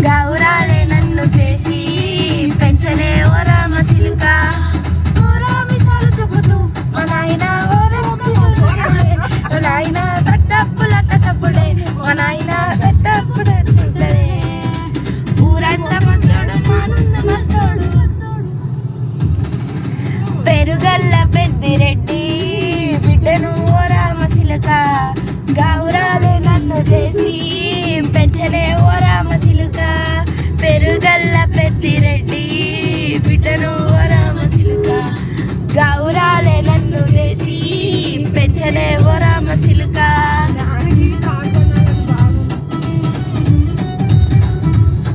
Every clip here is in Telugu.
గౌరాలే నన్ను చేసి పెంచలే ఓ రామసిలుక. ఓరామిసాలు చెబుతూ మా నాయన మా నాయన తట్టప్పులట్ట చప్పుడే మా నాయన తట్టప్పుడు ఊరంతా మస్తోడు మానుంద మస్తోడు. పెరుగల్ల పెద్దిరెడ్డి బిడ్డను ఓ రామసిలుక. గౌరాలే నన్ను చేసి పెంచలే ఓ రామసిలుక. పెరుగల్ల పెద్దిరెడ్డి బిడ్డను ఓ రామసిలుక. గౌరాలే నన్ను చేసి పెంచలే ఓ రామసిలుక.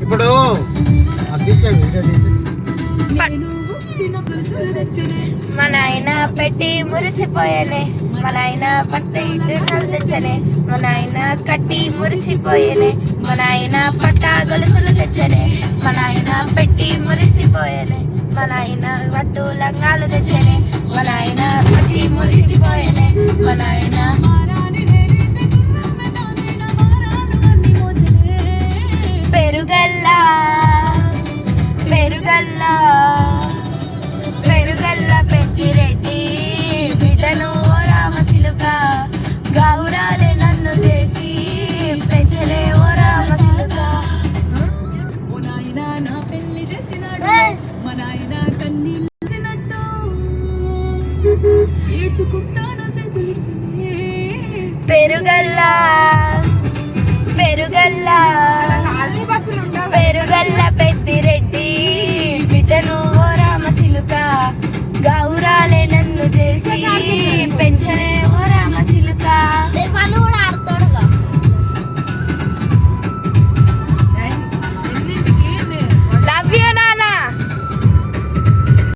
ఇప్పుడు మా నాయన పెట్టి మురిసిపోయేనే మా నాయన పట్టి జనాలు తెచ్చనే మా నాయన కట్టి మురిసిపోయేనే మా నాయన పట్ట గొలుసులు తెచ్చనే మా నాయన పెట్టి మురిసిపోయేనే మా నాయన పట్టు లంగాలు తెచ్చనే మా నాయన పట్టి మురిసిపోయేనే మా నాయన పెరుగల్లా పెరుగల్లా పెరుగల్ల పెద్దిరెడ్డి బిడ్డను ఓ రామసిలుక. గౌరాలే నన్ను చేసి పెంచలే ఓ రామసిలుక. పెరుగల్లా పెరుగల్లా పెరుగల్ల పెద్దిరెడ్డి బిడ్డను ఓ రామసిలుక. గౌరాలే నన్ను చేసి పెంచలే